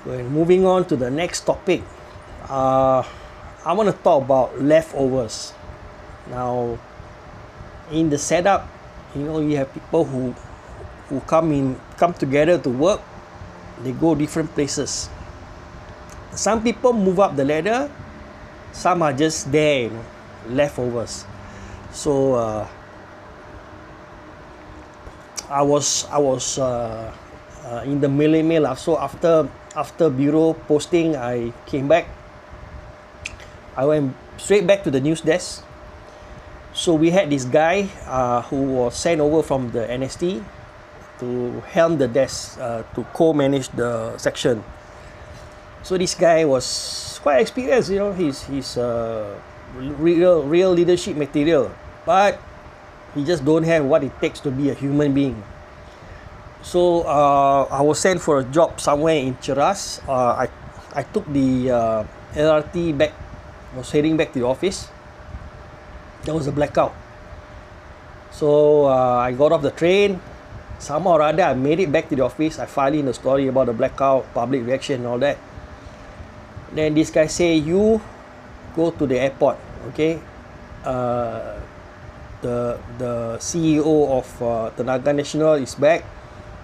Well, moving on to the next topic, I want to talk about leftovers. Now, in the setup, you have people who come together to work. They go different places. Some people move up the ladder. Some are just there, leftovers. So I was in the mail. So after bureau posting, I came back. I went straight back to the news desk. So we had this guy who was sent over from the NST to helm the desk, to co-manage the section. So this guy was quite experienced, he's real leadership material, but he just don't have what it takes to be a human being. So I was sent for a job somewhere in Cheras. I took the LRT back. I was heading back to the office. There was a blackout. So I got off the train. Somehow or other, I made it back to the office. I filed in a story about the blackout, public reaction and all that. Then this guy say, you go to the airport, okay? The CEO of Tenaga Nasional is back.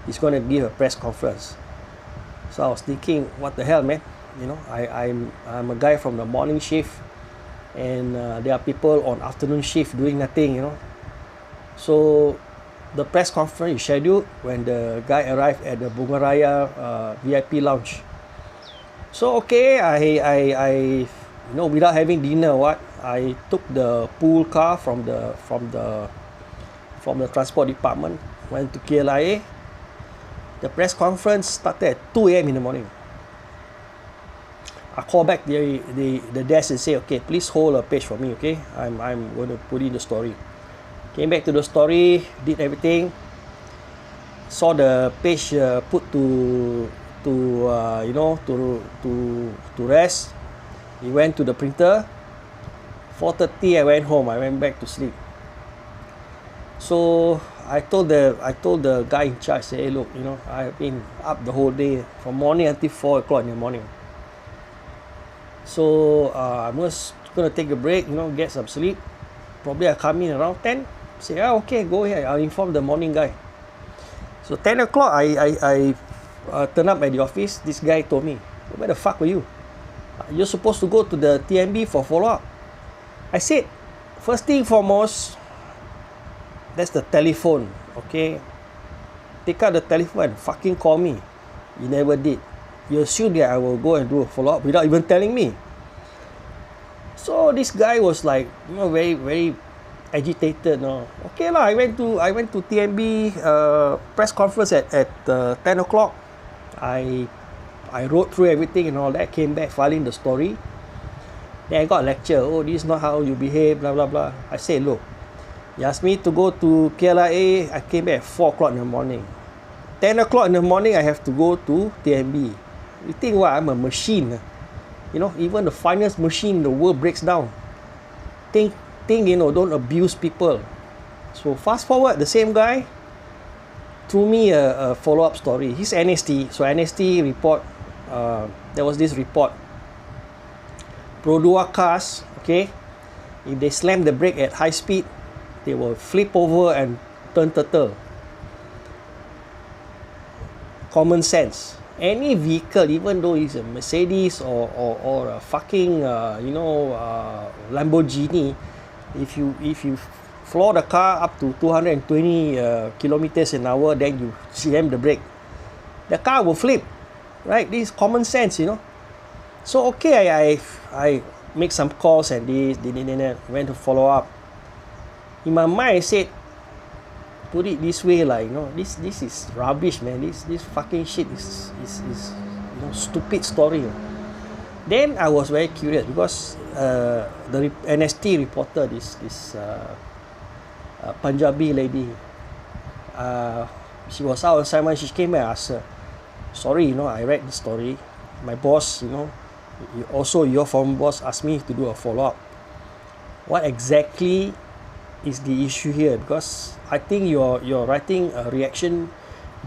He's going to give a press conference. So I was thinking, what the hell, man? I'm a guy from the morning shift, and there are people on afternoon shift doing nothing, So the press conference is scheduled when the guy arrived at the Bunga Raya VIP lounge. So okay, I without having dinner, I took the pool car from the transport department, went to KLIA. The press conference started at 2 a.m. in the morning. I called back the desk and say, okay, please hold a page for me, okay? I'm going to put in the story. Came back to the story, did everything. Saw the page put to rest. He went to the printer. 4:30 I went home. I went back to sleep. So I told the guy in charge, say, hey, look, I've been up the whole day from morning until 4 o'clock in the morning. So I'm just gonna take a break, get some sleep. Probably I'll come in around 10. Say, okay, go ahead. I'll inform the morning guy. So 10 o'clock, I turned up at the office. This guy told me, where the fuck were you? You're supposed to go to the TMB for follow-up. I said, first thing foremost, that's the telephone, okay? Take out the telephone and fucking call me. You never did. You assume that I will go and do a follow-up without even telling me. So this guy was like, very, very agitated. Okay lah, I went to TMB press conference at 10 o'clock. I wrote through everything and all that. Came back filing the story. Then I got a lecture. Oh, this is not how you behave, blah blah blah. I said, look, you asked me to go to KLIA. I came back at 4 o'clock in the morning. 10 o'clock in the morning, I have to go to TMB. You think what? I'm a machine. Even the finest machine in the world breaks down. Think, don't abuse people. So fast forward, the same guy threw me a follow-up story. He's NST. So NST report, there was this report. Pro 2 cars, okay, if they slam the brake at high speed, they will flip over and turn turtle. Common sense. Any vehicle, even though it's a Mercedes or a fucking Lamborghini, if you floor the car up to 220 kilometers an hour, then you slam the brake, the car will flip, right? This is common sense, So okay, I make some calls and went to follow up. In my mind, I said, put it this way, this is rubbish, man. This fucking shit is stupid story. Then I was very curious because the NST reporter, this Punjabi lady, she was out on assignment. She came and asked her, sorry, I read the story. My boss, also your former boss asked me to do a follow-up. What exactly is the issue here? Because I think you're writing a reaction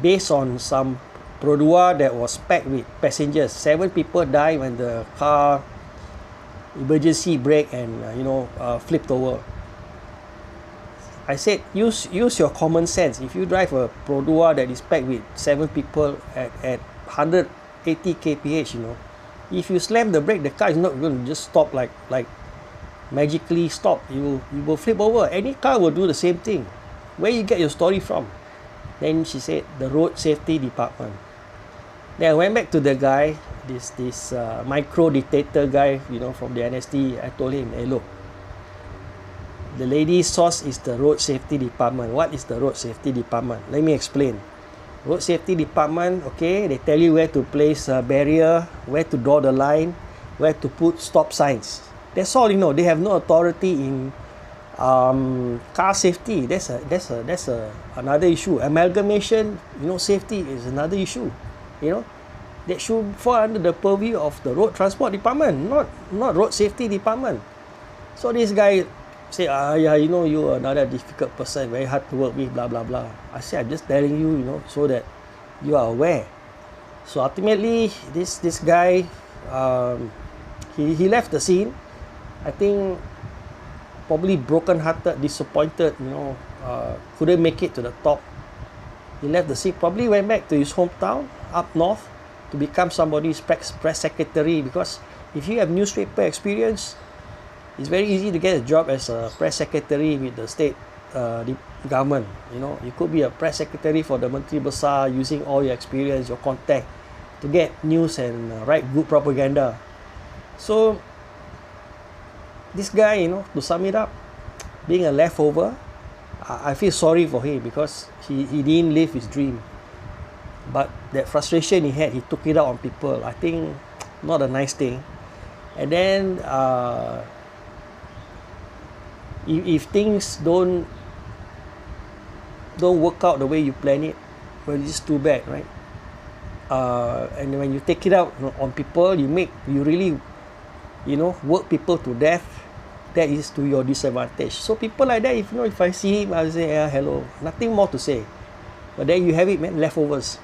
based on some Produa that was packed with passengers. 7 people died when the car emergency brake and flipped over. I said, use your common sense. If you drive a Produa that is packed with 7 people at 180 kph, if you slam the brake, the car is not going to just stop like magically stop. You will flip over. Any car will do the same thing. Where you get your story from? Then she said, the road safety department. Then I went back to the guy, this micro dictator guy, from the NST. I told him, hey, look, the lady's source is the road safety department. What is the road safety department? Let me explain. Road safety department, okay, they tell you where to place a barrier, where to draw the line, where to put stop signs. That's all. They have no authority in car safety. That's another issue. Amalgamation, safety is another issue. That should fall under the purview of the road transport department, not road safety department. So this guy say, you are another difficult person, very hard to work with, blah blah blah. I say, I'm just telling you, so that you are aware. So ultimately, this guy, he left the scene. I think probably broken-hearted, disappointed, couldn't make it to the top. He left the scene, probably went back to his hometown up north to become somebody's press secretary, because if you have newspaper experience, it's very easy to get a job as a press secretary with the state government. You could be a press secretary for the Menteri Besar using all your experience, your contact to get news and write good propaganda. So this guy, to sum it up, being a leftover, I feel sorry for him because he didn't live his dream. But that frustration he had, he took it out on people. I think not a nice thing. And then if things don't work out the way you plan it, well, it's too bad, right? And when you take it out on people, you really work people to death. That is to your disadvantage. So people like that, if I see him, I'll say, hello, nothing more to say. But then you have it, man, leftovers.